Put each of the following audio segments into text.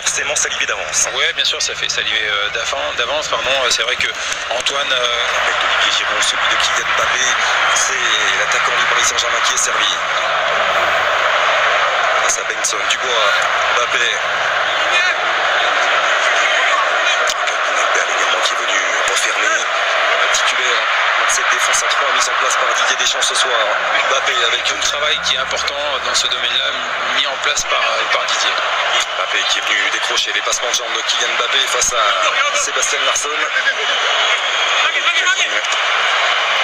forcément saliver d'avance. Ouais, bien sûr, ça fait saliver d'avance. C'est vrai que Antoine... Avec Olivier Giroud, celui de Kylian Mbappé, c'est l'attaquant du Paris Saint-Germain qui est servi. Face à Benson, Dubois, Mbappé. Également qui est venu refermer, titulaire. Cette défense à 3 mise en place par Didier Deschamps ce soir. Mbappé avec un travail qui est important dans ce domaine-là, mis en place par Didier. Mbappé qui est venu décrocher les passements de jambes de Kylian Mbappé face à Sébastien Larsson.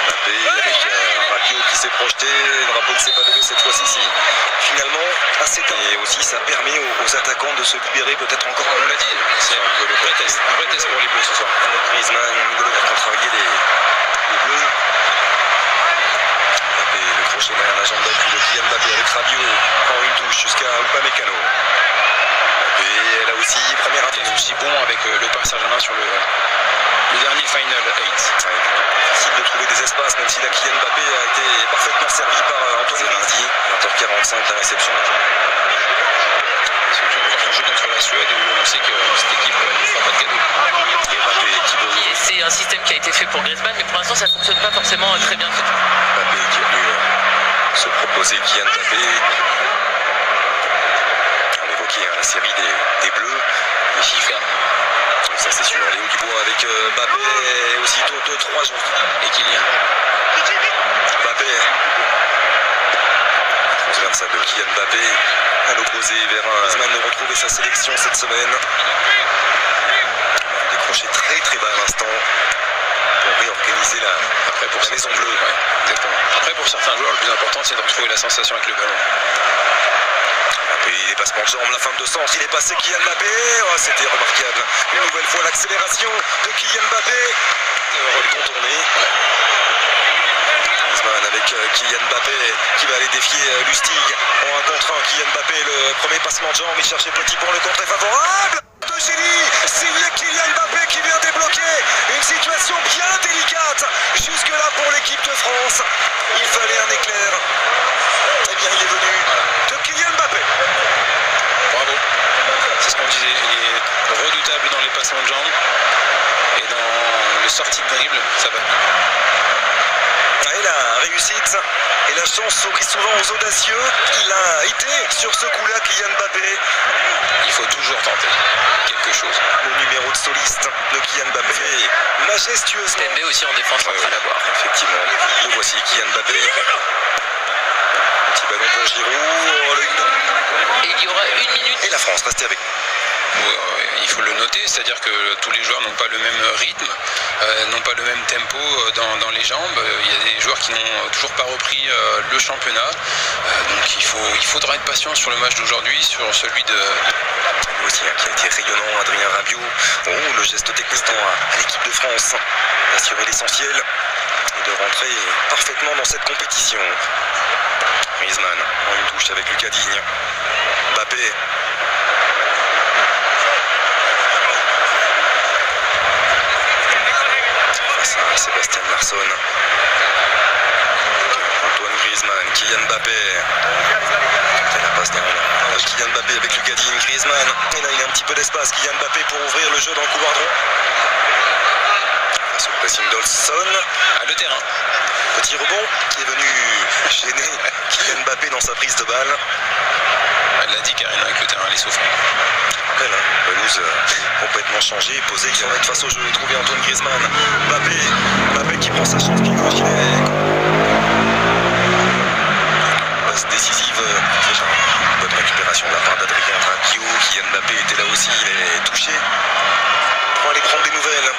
Mbappé avec Rabiot qui s'est projeté, le drapeau ne s'est pas levé cette fois-ci. Finalement, assez tard. Et aussi ça permet aux attaquants de se libérer peut-être encore. On l'a dit, c'est un vrai test pour les Bleus ce soir. Griezmann, N'Golo qui ont travaillé les Bleus. Mbappé, le crochet derrière la jambe d'appui de Kylian Mbappé avec Rabiot, prend une touche jusqu'à Upamecano. Mbappé, là aussi, première attaque. Aussi bon avec le Paris Saint-Germain sur le dernier Final 8. Difficile de trouver des espaces, même si la Kylian Mbappé a été parfaitement servi par Antoine Mardi. 20h45, la réception. Surtout quand on joue contre la Suède, où on sait que cette équipe ne fera pas de cadeau. C'est un système qui a été fait pour Griezmann, mais pour l'instant ça ne fonctionne pas forcément très bien. Mbappé qui est venu se proposer, Kylian Mbappé. On évoquait la série des Bleus, les chiffres. Ça c'est sûr, Léo Dubois avec Mbappé et aussitôt 2-3 jours. Et Kylian. Mbappé. Transversale de Kylian Mbappé à l'opposé vers Griezmann de retrouver sa sélection cette semaine. Décroché très très bas à l'instant pour réorganiser la maison bleue. Ouais, exactement. Après pour certains joueurs le plus important c'est de retrouver la sensation avec le ballon. Mbappé, les passements de jambes, la fin de sens, il est passé Kylian Mbappé, oh, c'était remarquable. Une nouvelle fois l'accélération de Kylian Mbappé. Contourné. Griezmann avec Kylian Mbappé qui va aller défier Lustig en 1 contre 1. Kylian Mbappé, le premier passement de jambes, il cherchait Petit pour le contre est favorable. De génie, signé Kylian Mbappé qui vient débloquer une situation bien délicate jusque là pour l'équipe de France. Il fallait un éclair. Eh bien il est venu de Kylian Mbappé. Bravo. C'est ce qu'on disait, il est redoutable dans les passements de jambes et dans les sorties de dribble, ça va. Et la réussite et la chance sourit souvent aux audacieux. Il a été sur ce coup-là, Kylian Mbappé. Il faut toujours tenter quelque chose. Le numéro de soliste de Kylian Mbappé, majestueusement. Dembélé aussi en défense centrale à voir. Effectivement, le voici Kylian Mbappé. Petit ballon pour Giroud. Et il y aura 1 minute. Et la France, restez avec nous. Il faut le noter, c'est-à-dire que tous les joueurs n'ont pas le même rythme, n'ont pas le même tempo dans les jambes. Il y a des joueurs qui n'ont toujours pas repris le championnat. Donc il faudra être patient sur le match d'aujourd'hui, sur celui de... Aussi, qui a été rayonnant, Adrien Rabiot. Oh, le geste technique à l'équipe de France d'assurer l'essentiel et de rentrer parfaitement dans cette compétition. Griezmann en une touche avec Lucas Digne. Mbappé. Sébastien Larsson, Antoine Griezmann, Kylian Mbappé. Et la passe derrière. Kylian Mbappé avec Lucas Digne, Griezmann. Et là il y a un petit peu d'espace. Kylian Mbappé pour ouvrir le jeu dans le couloir droit. Face au pressing d'Olson. À le terrain. Petit rebond qui est venu gêner Kylian Mbappé dans sa prise de balle. Elle l'a dit Karine avec le terrain, elle est souffrante. Après là, pelouse complètement changée, posée, qui va être face au jeu, trouver Antoine Griezmann. Mbappé qui prend sa chance, qui croit qu'il est... Passe décisive, déjà. Bonne récupération de la part d'Adrien Rabiot. Kylian Mbappé était là aussi, il est touché. Pour aller prendre des nouvelles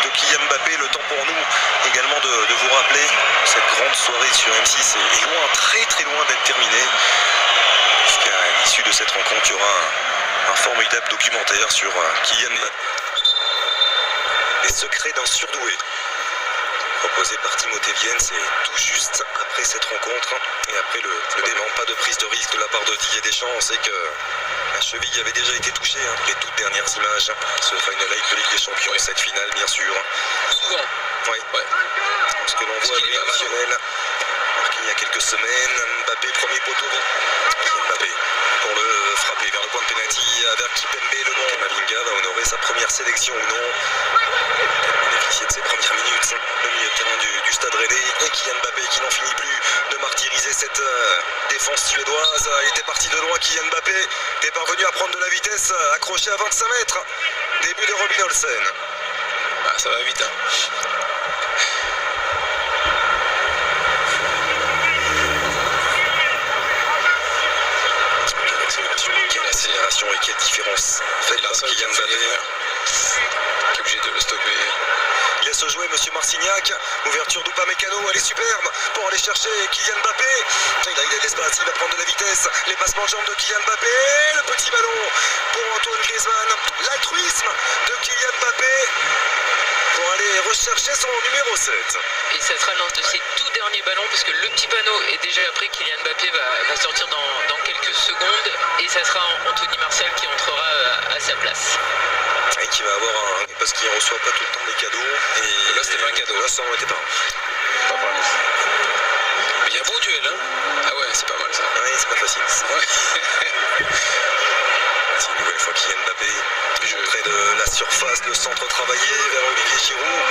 de Kylian Mbappé, le temps pour nous également de vous rappeler cette grande soirée sur M6 est loin, très très loin d'être terminée. Parce qu'à l'issue de cette rencontre, il y aura un formidable documentaire sur Kylian Mbappé. Les secrets d'un surdoué. Proposé par Timothée Vienne, c'est tout juste après cette rencontre. Et après le dément, pas de prise de risque de la part de Didier Deschamps. On sait que la cheville avait déjà été touchée. Les toutes dernières images. Ce Final 8 de Ligue des Champions, cette finale bien sûr. Souvent. Oui. Ce que l'on voit exceptionnel. Marqué il y a quelques semaines. Mbappé, premier poteau. Mbappé pour le frapper vers le point de pénalty. Vers Kipembe, le bon sélection ou non. Bénéficier de ses premières minutes. Le milieu de terrain du Stade Rennais et Kylian Mbappé qui n'en finit plus de martyriser cette défense suédoise. Il était parti de loin, Kylian Mbappé est parvenu à prendre de la vitesse, accroché à 25 mètres. Début de Robin Olsen. Ah, ça va vite, hein. Quelle accélération et quelle différence faite par Kylian Mbappé. Qui est obligé de le stopper. Il laisse jouer Monsieur Marcignac. Ouverture d'Upamecano, elle est superbe pour aller chercher Kylian Mbappé. Il a l'espace, il va prendre de la vitesse. Les passements de jambes de Kylian Mbappé. Le petit ballon pour Antoine Griezmann. L'altruisme de Kylian Mbappé pour aller rechercher son numéro 7. Et ça sera l'un de ses tout derniers ballons parce que le petit panneau est déjà après. Kylian Mbappé va sortir dans quelques secondes et ça sera Anthony Martial qui entrera à sa place. Et qui va avoir un... parce qu'il ne reçoit pas tout le temps des cadeaux. Et là, c'était pas un cadeau. Là, ça n'en était pas. Pas parlé. Mais il y a un bon duel, hein. Ah ouais, c'est pas mal ça. Oui, c'est pas facile. Ouais. C'est une nouvelle fois Kylian Mbappé. Près de la surface, le centre travaillé vers Olivier Giroud.